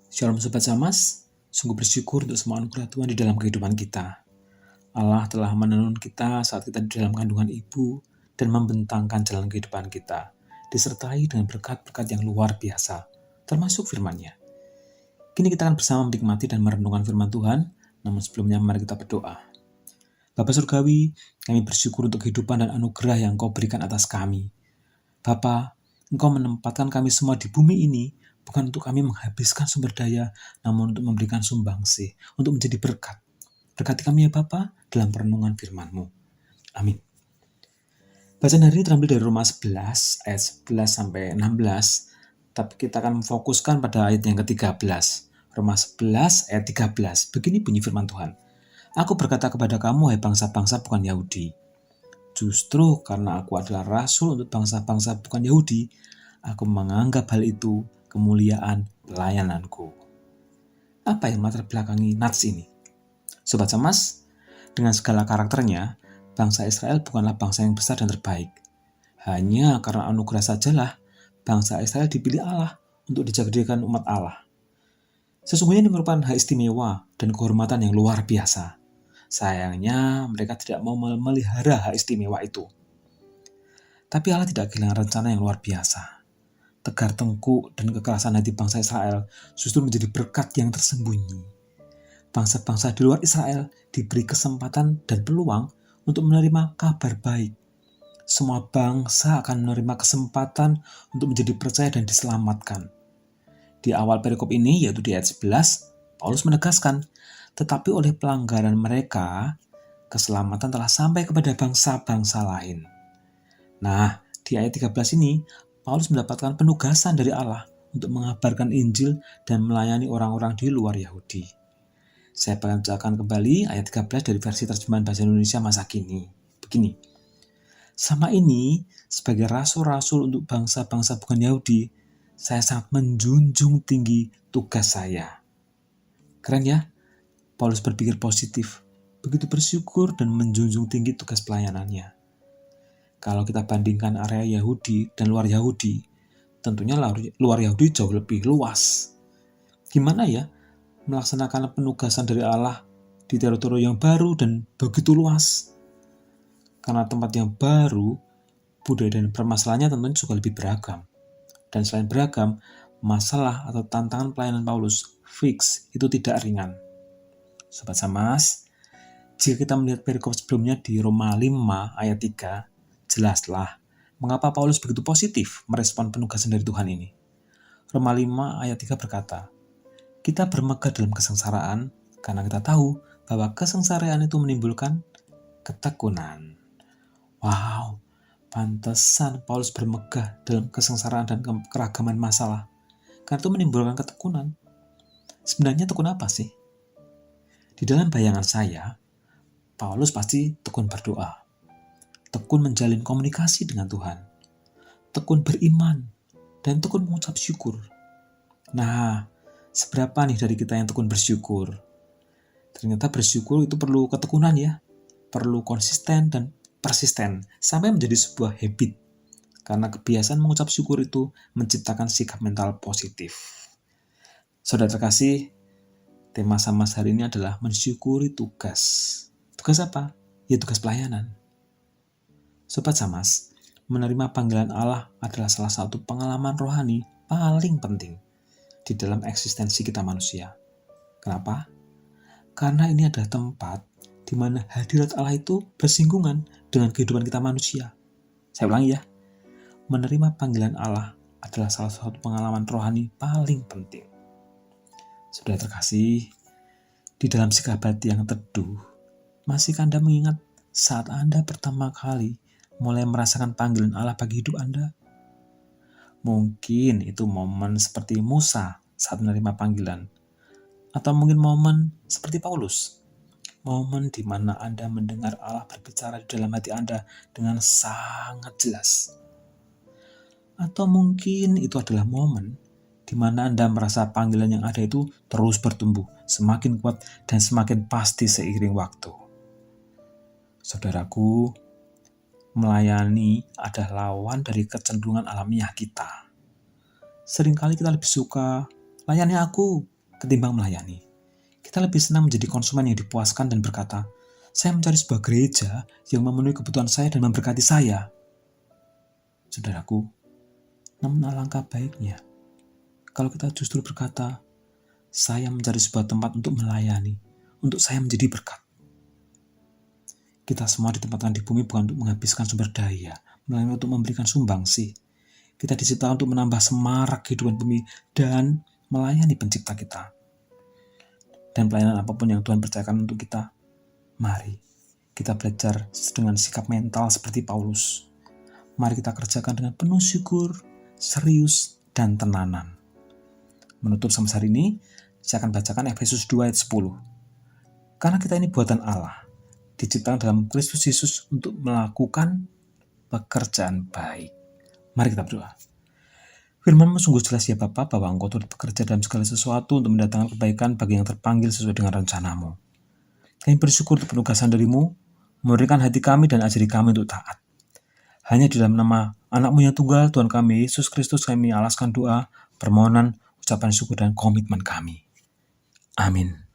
Shalom Sobat Samas, sungguh bersyukur untuk semua anugerah Tuhan di dalam kehidupan kita. Allah telah menenun kita saat kita di dalam kandungan ibu dan membentangkan jalan kehidupan kita, disertai dengan berkat-berkat yang luar biasa, termasuk firman-Nya. Kini kita akan bersama menikmati dan merenungkan firman Tuhan, namun sebelumnya mari kita berdoa. Bapa Surgawi, kami bersyukur untuk kehidupan dan anugerah yang Engkau berikan atas kami. Bapa, Engkau menempatkan kami semua di bumi ini, bukan untuk kami menghabiskan sumber daya, namun untuk memberikan sumbangsih, untuk menjadi berkat. Berkati kami ya Bapa, dalam perenungan firman-Mu. Amin. Bacaan hari ini terambil dari Roma 11, ayat 11 sampai 16, tapi kita akan memfokuskan pada ayat yang ke-13. Roma 11, ayat 13, begini bunyi firman Tuhan. Aku berkata kepada kamu, hai bangsa-bangsa bukan Yahudi. Justru karena aku adalah rasul untuk bangsa-bangsa bukan Yahudi, aku menganggap hal itu kemuliaan pelayananku. Apa yang melatar belakangi nats ini? Sobat Samas, dengan segala karakternya, bangsa Israel bukanlah bangsa yang besar dan terbaik. Hanya karena anugerah sajalah bangsa Israel dipilih Allah untuk dijadikan umat Allah. Sesungguhnya ini merupakan hak istimewa dan kehormatan yang luar biasa. Sayangnya mereka tidak mau memelihara hak istimewa itu. Tapi Allah tidak kehilangan rencana yang luar biasa. Tegar tengkuk dan kekerasan hati bangsa Israel justru menjadi berkat yang tersembunyi. Bangsa-bangsa di luar Israel diberi kesempatan dan peluang untuk menerima kabar baik. Semua bangsa akan menerima kesempatan untuk menjadi percaya dan diselamatkan. Di awal perikop ini, yaitu di ayat 11, Paulus menegaskan, tetapi oleh pelanggaran mereka, keselamatan telah sampai kepada bangsa-bangsa lain. Nah, di ayat 13 ini, Paulus mendapatkan penugasan dari Allah untuk mengabarkan Injil dan melayani orang-orang di luar Yahudi. Saya akan bacakan kembali ayat 13 dari versi terjemahan bahasa Indonesia masa kini. Begini, sama ini, sebagai rasul-rasul untuk bangsa-bangsa bukan Yahudi, saya sangat menjunjung tinggi tugas saya. Keren ya? Paulus berpikir positif, begitu bersyukur dan menjunjung tinggi tugas pelayanannya. Kalau kita bandingkan area Yahudi dan luar Yahudi, tentunya luar Yahudi jauh lebih luas. Gimana ya melaksanakan penugasan dari Allah di teritorium yang baru dan begitu luas? Karena tempat yang baru, budaya dan permasalahannya tentunya juga lebih beragam. Dan selain beragam, masalah atau tantangan pelayanan Paulus fix itu tidak ringan. Sobat Samas, jika kita melihat perikop sebelumnya di Roma 5 ayat 3, jelaslah mengapa Paulus begitu positif merespon penugasan dari Tuhan ini. Roma 5 ayat 3 berkata, kita bermegah dalam kesengsaraan karena kita tahu bahwa kesengsaraan itu menimbulkan ketekunan. Wow, pantesan Paulus bermegah dalam kesengsaraan dan keragaman masalah. Karena itu menimbulkan ketekunan. Sebenarnya tekun apa sih? Di dalam bayangan saya, Paulus pasti tekun berdoa. Tekun menjalin komunikasi dengan Tuhan, tekun beriman, dan tekun mengucap syukur. Nah, seberapa nih dari kita yang tekun bersyukur? Ternyata bersyukur itu perlu ketekunan ya, perlu konsisten dan persisten, sampai menjadi sebuah habit. Karena kebiasaan mengucap syukur itu menciptakan sikap mental positif. Saudara terkasih, tema Samas hari ini adalah mensyukuri tugas. Tugas apa? Ya tugas pelayanan. Sobat Samas, menerima panggilan Allah adalah salah satu pengalaman rohani paling penting di dalam eksistensi kita manusia. Kenapa? Karena ini adalah tempat di mana hadirat Allah itu bersinggungan dengan kehidupan kita manusia. Saya ulangi ya, menerima panggilan Allah adalah salah satu pengalaman rohani paling penting. Saudara terkasih, di dalam sikap hati yang teduh, masihkah Anda mengingat saat Anda pertama kali mulai merasakan panggilan Allah bagi hidup Anda? Mungkin itu momen seperti Musa saat menerima panggilan. Atau mungkin momen seperti Paulus. Momen di mana Anda mendengar Allah berbicara di dalam hati Anda dengan sangat jelas. Atau mungkin itu adalah momen di mana Anda merasa panggilan yang ada itu terus bertumbuh, semakin kuat dan semakin pasti seiring waktu. Saudaraku, melayani adalah lawan dari kecenderungan alamiah kita. Seringkali kita lebih suka, layani aku, ketimbang melayani. Kita lebih senang menjadi konsumen yang dipuaskan dan berkata, saya mencari sebuah gereja yang memenuhi kebutuhan saya dan memberkati saya. Saudaraku, namun alangkah baiknya kalau kita justru berkata, saya mencari sebuah tempat untuk melayani, untuk saya menjadi berkat. Kita semua ditempatkan di bumi bukan untuk menghabiskan sumber daya, melainkan untuk memberikan sumbangsih. Kita diciptakan untuk menambah semarak kehidupan bumi dan melayani pencipta kita. Dan pelayanan apapun yang Tuhan percayakan untuk kita, mari kita belajar dengan sikap mental seperti Paulus. Mari kita kerjakan dengan penuh syukur, serius, dan tenanan. Menutup sampai hari ini, saya akan bacakan Efesus 2 ayat 10. Karena kita ini buatan Allah, diciptakan dalam Kristus Yesus untuk melakukan pekerjaan baik. Mari kita berdoa. Firman-Mu sungguh jelas ya Bapa, bahwa Engkau turut bekerja dalam segala sesuatu untuk mendatangkan kebaikan bagi yang terpanggil sesuai dengan rencana-Mu. Kami bersyukur untuk penugasan dari-Mu, memberikan hati kami dan ajari kami untuk taat. Hanya di dalam nama Anak-Mu yang tunggal, Tuhan kami, Yesus Kristus, kami alaskan doa, permohonan, ucapan syukur dan komitmen kami. Amin.